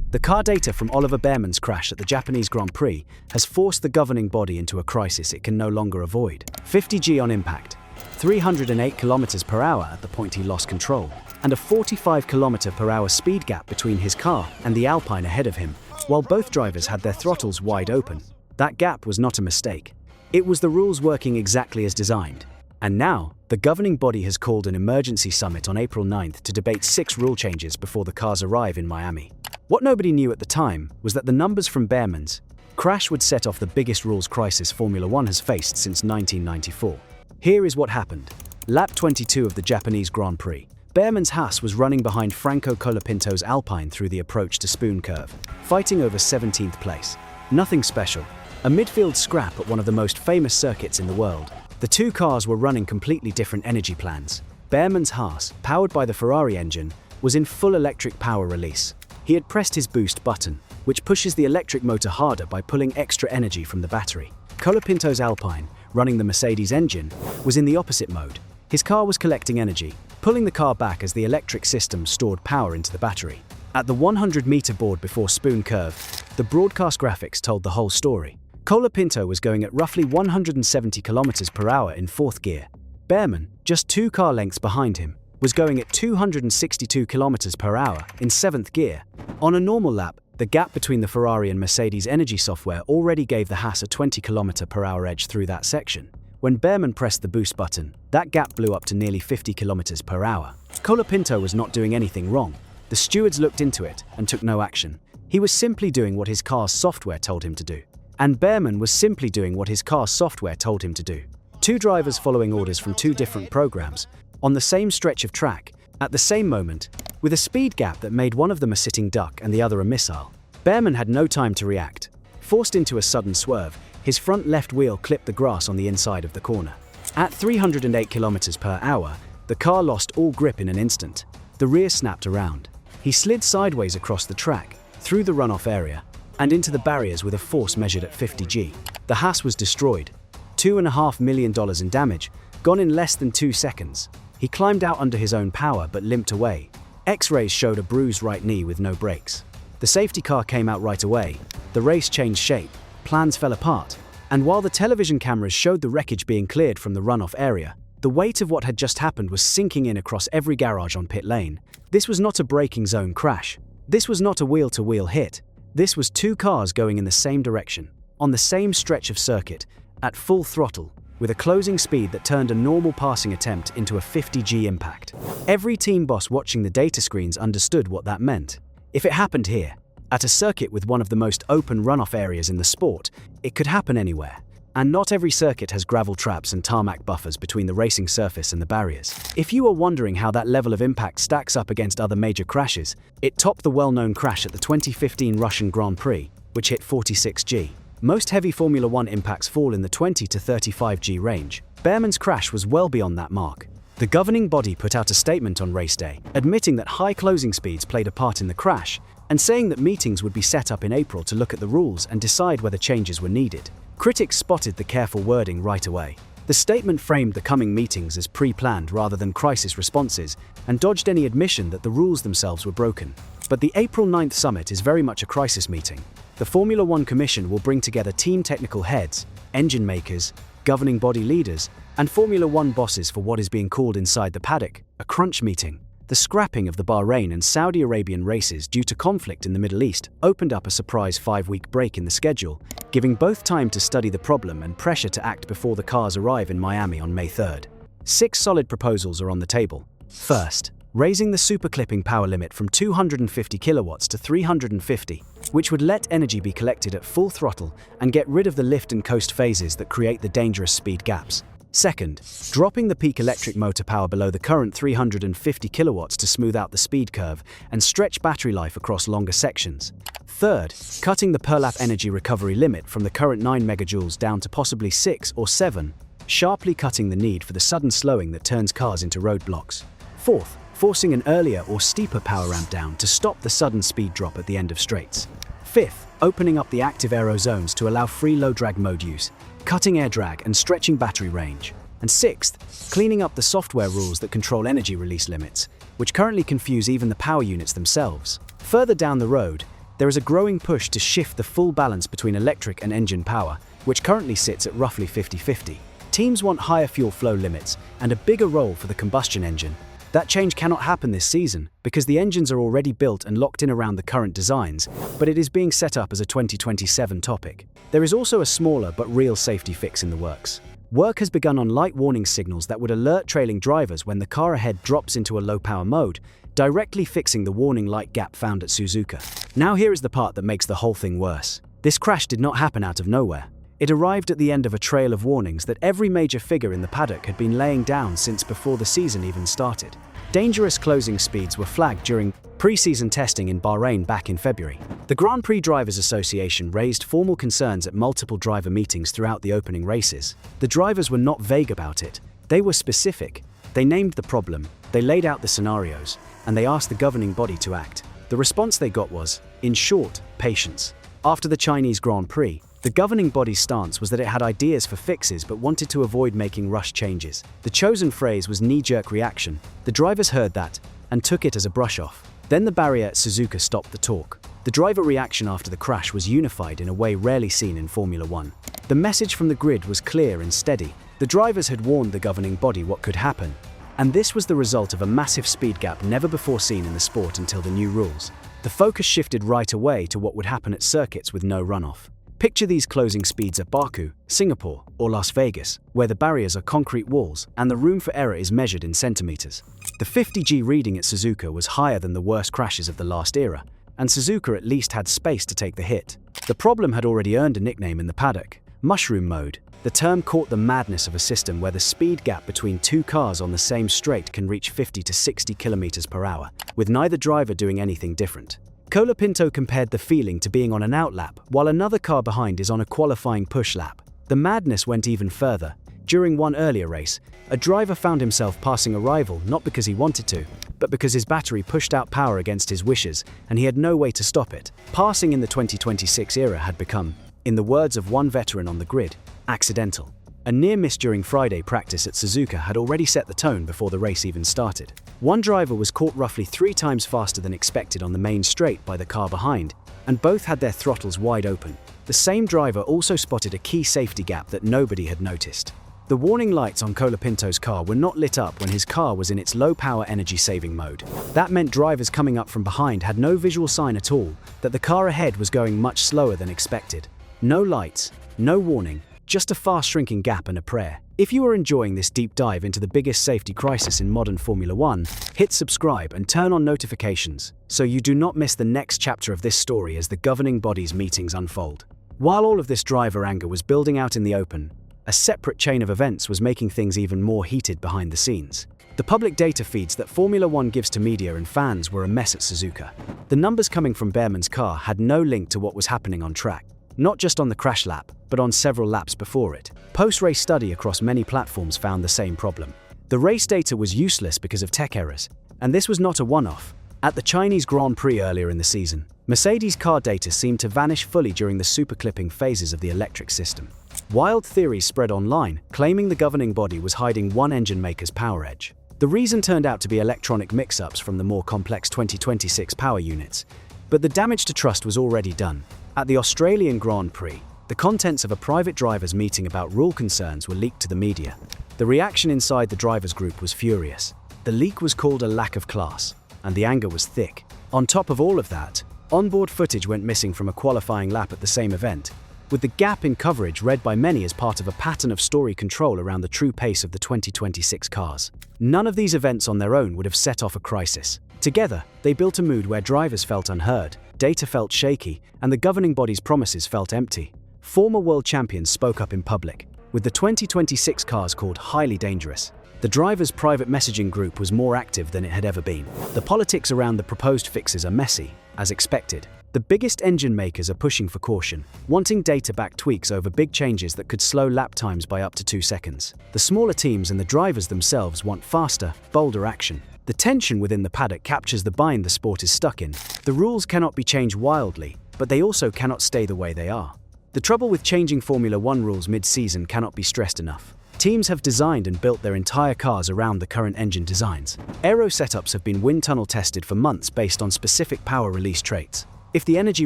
The car data from Oliver Bearman's crash at the Japanese Grand Prix has forced the governing body into a crisis it can no longer avoid. 50G on impact, 308 kilometers per hour at the point he lost control, and a 45 kilometer per hour speed gap between his car and the Alpine ahead of him, while both drivers had their throttles wide open. That gap was not a mistake. It was the rules working exactly as designed. And now, the governing body has called an emergency summit on April 9th to debate 6 rule changes before the cars arrive in Miami. What nobody knew at the time was that the numbers from Bearman's crash would set off the biggest rules crisis Formula One has faced since 1994. Here is what happened. Lap 22 of the Japanese Grand Prix. Bearman's Haas was running behind Franco Colapinto's Alpine through the approach to Spoon Curve, fighting over 17th place. Nothing special. A midfield scrap at one of the most famous circuits in the world. The two cars were running completely different energy plans. Bearman's Haas, powered by the Ferrari engine, was in full electric power release. He had pressed his boost button, which pushes the electric motor harder by pulling extra energy from the battery. Colapinto's Alpine, running the Mercedes engine, was in the opposite mode. His car was collecting energy, pulling the car back as the electric system stored power into the battery. At the 100-meter board before Spoon Curve, the broadcast graphics told the whole story. Colapinto was going at roughly 170 kilometers per hour in 4th gear. Bearman, just 2 car lengths behind him, was going at 262 kilometers per hour in 7th gear. On a normal lap, the gap between the Ferrari and Mercedes energy software already gave the Haas a 20 km per hour edge through that section. When Bearman pressed the boost button, that gap blew up to nearly 50 km per hour. Colapinto was not doing anything wrong. The stewards looked into it and took no action. He was simply doing what his car's software told him to do. And Bearman was simply doing what his car's software told him to do. 2 drivers following orders from 2 different programs, on the same stretch of track, at the same moment, with a speed gap that made one of them a sitting duck and the other a missile. Bearman had no time to react. Forced into a sudden swerve, his front left wheel clipped the grass on the inside of the corner. At 308 km per hour, the car lost all grip in an instant. The rear snapped around. He slid sideways across the track, through the runoff area, and into the barriers with a force measured at 50G. The Haas was destroyed. $2.5 million in damage, gone in less than 2 seconds. He climbed out under his own power but limped away. X-rays showed a bruised right knee with no brakes. The safety car came out right away. The race changed shape. Plans fell apart. And while the television cameras showed the wreckage being cleared from the runoff area, the weight of what had just happened was sinking in across every garage on pit lane. This was not a braking zone crash. This was not a wheel-to-wheel hit. This was 2 cars going in the same direction, on the same stretch of circuit, at full throttle, with a closing speed that turned a normal passing attempt into a 50G impact. Every team boss watching the data screens understood what that meant. If it happened here, at a circuit with one of the most open runoff areas in the sport, it could happen anywhere. And not every circuit has gravel traps and tarmac buffers between the racing surface and the barriers. If you are wondering how that level of impact stacks up against other major crashes, it topped the well-known crash at the 2015 Russian Grand Prix, which hit 46G. Most heavy Formula One impacts fall in the 20 to 35G range. Bearman's crash was well beyond that mark. The governing body put out a statement on race day, admitting that high closing speeds played a part in the crash, and saying that meetings would be set up in April to look at the rules and decide whether changes were needed. Critics spotted the careful wording right away. The statement framed the coming meetings as pre-planned rather than crisis responses, and dodged any admission that the rules themselves were broken. But the April 9th summit is very much a crisis meeting. The Formula One Commission will bring together team technical heads, engine makers, governing body leaders, and Formula One bosses for what is being called inside the paddock a crunch meeting. The scrapping of the Bahrain and Saudi Arabian races due to conflict in the Middle East opened up a surprise 5-week break in the schedule, giving both time to study the problem and pressure to act before the cars arrive in Miami on May 3rd. 6 solid proposals are on the table. First, raising the super clipping power limit from 250 kilowatts to 350, which would let energy be collected at full throttle and get rid of the lift and coast phases that create the dangerous speed gaps. Second, dropping the peak electric motor power below the current 350 kilowatts to smooth out the speed curve and stretch battery life across longer sections. Third, cutting the per lap energy recovery limit from the current 9 megajoules down to possibly 6 or 7, sharply cutting the need for the sudden slowing that turns cars into roadblocks. Fourth, forcing an earlier or steeper power ramp down to stop the sudden speed drop at the end of straights. Fifth, opening up the active aero zones to allow free low drag mode use, cutting air drag and stretching battery range. And sixth, cleaning up the software rules that control energy release limits, which currently confuse even the power units themselves. Further down the road, there is a growing push to shift the full balance between electric and engine power, which currently sits at roughly 50-50. Teams want higher fuel flow limits and a bigger role for the combustion engine. That change cannot happen this season because the engines are already built and locked in around the current designs, but it is being set up as a 2027 topic. There is also a smaller but real safety fix in the works. Work has begun on light warning signals that would alert trailing drivers when the car ahead drops into a low-power mode, directly fixing the warning light gap found at Suzuka. Now here is the part that makes the whole thing worse. This crash did not happen out of nowhere. It arrived at the end of a trail of warnings that every major figure in the paddock had been laying down since before the season even started. Dangerous closing speeds were flagged during pre-season testing in Bahrain back in February. The Grand Prix Drivers Association raised formal concerns at multiple driver meetings throughout the opening races. The drivers were not vague about it. They were specific. They named the problem, they laid out the scenarios, and they asked the governing body to act. The response they got was, in short, patience. After the Chinese Grand Prix, the governing body's stance was that it had ideas for fixes but wanted to avoid making rush changes. The chosen phrase was knee-jerk reaction. The drivers heard that and took it as a brush-off. Then the barrier at Suzuka stopped the talk. The driver reaction after the crash was unified in a way rarely seen in Formula One. The message from the grid was clear and steady. The drivers had warned the governing body what could happen, and this was the result of a massive speed gap never before seen in the sport until the new rules. The focus shifted right away to what would happen at circuits with no runoff. Picture these closing speeds at Baku, Singapore, or Las Vegas, where the barriers are concrete walls and the room for error is measured in centimeters. The 50G reading at Suzuka was higher than the worst crashes of the last era, and Suzuka at least had space to take the hit. The problem had already earned a nickname in the paddock, mushroom mode. The term caught the madness of a system where the speed gap between two cars on the same straight can reach 50 to 60 kilometers per hour, with neither driver doing anything different. Colapinto compared the feeling to being on an outlap, while another car behind is on a qualifying push lap. The madness went even further. During one earlier race, a driver found himself passing a rival not because he wanted to, but because his battery pushed out power against his wishes and he had no way to stop it. Passing in the 2026 era had become, in the words of one veteran on the grid, accidental. A near miss during Friday practice at Suzuka had already set the tone before the race even started. One driver was caught roughly 3 times faster than expected on the main straight by the car behind, and both had their throttles wide open. The same driver also spotted a key safety gap that nobody had noticed. The warning lights on Colapinto's car were not lit up when his car was in its low-power energy-saving mode. That meant drivers coming up from behind had no visual sign at all that the car ahead was going much slower than expected. No lights, no warning, just a fast-shrinking gap and a prayer. If you are enjoying this deep dive into the biggest safety crisis in modern Formula One, hit subscribe and turn on notifications so you do not miss the next chapter of this story as the governing body's meetings unfold. While all of this driver anger was building out in the open, a separate chain of events was making things even more heated behind the scenes. The public data feeds that Formula One gives to media and fans were a mess at Suzuka. The numbers coming from Bearman's car had no link to what was happening on track. Not just on the crash lap, but on several laps before it. Post-race study across many platforms found the same problem. The race data was useless because of tech errors, and this was not a one-off. At the Chinese Grand Prix earlier in the season, Mercedes car data seemed to vanish fully during the superclipping phases of the electric system. Wild theories spread online, claiming the governing body was hiding one engine maker's power edge. The reason turned out to be electronic mix-ups from the more complex 2026 power units, but the damage to trust was already done. At the Australian Grand Prix, the contents of a private drivers' meeting about rule concerns were leaked to the media. The reaction inside the drivers' group was furious. The leak was called a lack of class, and the anger was thick. On top of all of that, onboard footage went missing from a qualifying lap at the same event, with the gap in coverage read by many as part of a pattern of story control around the true pace of the 2026 cars. None of these events on their own would have set off a crisis. Together, they built a mood where drivers felt unheard, data felt shaky, and the governing body's promises felt empty. Former world champions spoke up in public, with the 2026 cars called highly dangerous. The drivers' private messaging group was more active than it had ever been. The politics around the proposed fixes are messy, as expected. The biggest engine makers are pushing for caution, wanting data-backed tweaks over big changes that could slow lap times by up to 2 seconds. The smaller teams and the drivers themselves want faster, bolder action. The tension within the paddock captures the bind the sport is stuck in. The rules cannot be changed wildly, but they also cannot stay the way they are. The trouble with changing Formula One rules mid-season cannot be stressed enough. Teams have designed and built their entire cars around the current engine designs. Aero setups have been wind tunnel tested for months based on specific power release traits. If the energy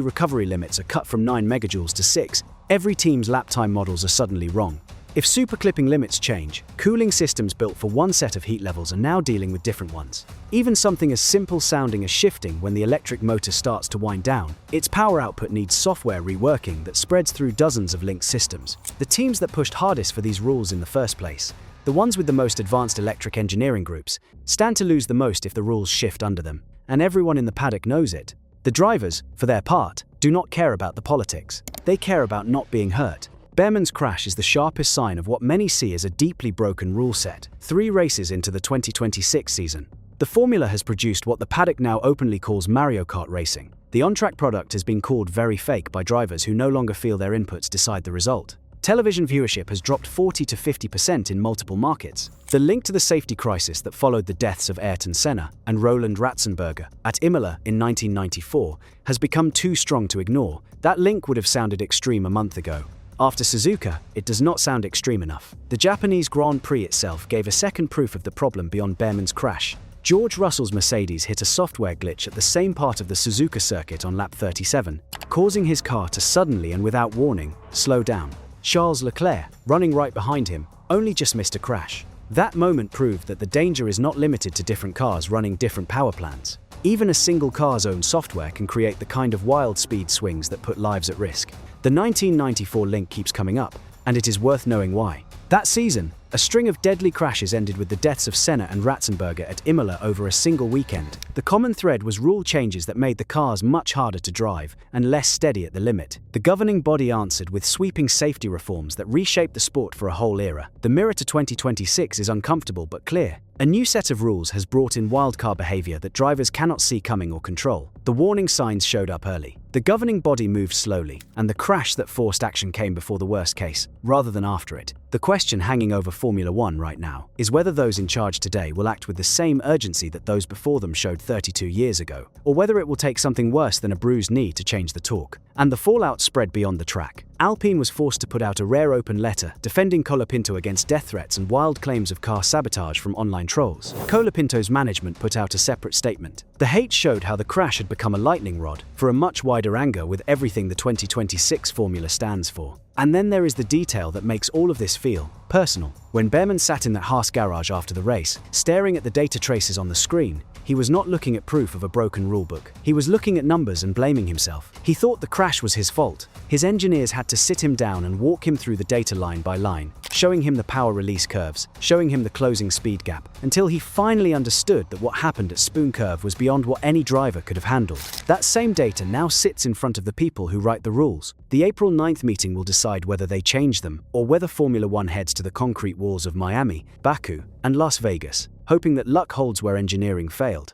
recovery limits are cut from 9 megajoules to 6, every team's lap time models are suddenly wrong. If superclipping limits change, cooling systems built for one set of heat levels are now dealing with different ones. Even something as simple sounding as shifting when the electric motor starts to wind down, its power output needs software reworking that spreads through dozens of linked systems. The teams that pushed hardest for these rules in the first place, the ones with the most advanced electric engineering groups, stand to lose the most if the rules shift under them. And everyone in the paddock knows it. The drivers, for their part, do not care about the politics. They care about not being hurt. Bearman's crash is the sharpest sign of what many see as a deeply broken rule set. 3 races into the 2026 season, the formula has produced what the paddock now openly calls Mario Kart racing. The on-track product has been called very fake by drivers who no longer feel their inputs decide the result. Television viewership has dropped 40 to 50% in multiple markets. The link to the safety crisis that followed the deaths of Ayrton Senna and Roland Ratzenberger at Imola in 1994 has become too strong to ignore. That link would have sounded extreme a month ago. After Suzuka, it does not sound extreme enough. The Japanese Grand Prix itself gave a second proof of the problem beyond Bearman's crash. George Russell's Mercedes hit a software glitch at the same part of the Suzuka circuit on lap 37, causing his car to suddenly and without warning slow down. Charles Leclerc, running right behind him, only just missed a crash. That moment proved that the danger is not limited to different cars running different power plants. Even a single car's own software can create the kind of wild speed swings that put lives at risk. The 1994 link keeps coming up, and it is worth knowing why. That season, a string of deadly crashes ended with the deaths of Senna and Ratzenberger at Imola over a single weekend. The common thread was rule changes that made the cars much harder to drive and less steady at the limit. The governing body answered with sweeping safety reforms that reshaped the sport for a whole era. The mirror to 2026 is uncomfortable but clear. A new set of rules has brought in wildcard behavior that drivers cannot see coming or control. The warning signs showed up early. The governing body moved slowly, and the crash that forced action came before the worst case, rather than after it. The question hanging over Formula One right now is whether those in charge today will act with the same urgency that those before them showed 32 years ago, or whether it will take something worse than a bruised knee to change the talk. And the fallout spread beyond the track. Alpine was forced to put out a rare open letter defending Colapinto against death threats and wild claims of car sabotage from online trolls. Colapinto's management put out a separate statement. The hate showed how the crash had become a lightning rod for a much wider anger with everything the 2026 formula stands for. And then there is the detail that makes all of this feel personal. When Bearman sat in that Haas garage after the race, staring at the data traces on the screen, he was not looking at proof of a broken rulebook. He was looking at numbers and blaming himself. He thought the crash was his fault. His engineers had to sit him down and walk him through the data line by line, showing him the power release curves, showing him the closing speed gap, until he finally understood that what happened at Spoon Curve was beyond what any driver could have handled. That same data now sits in front of the people who write the rules. The April 9th meeting will decide whether they change them, or whether Formula One heads to the concrete walls of Miami, Baku, and Las Vegas, hoping that luck holds where engineering failed.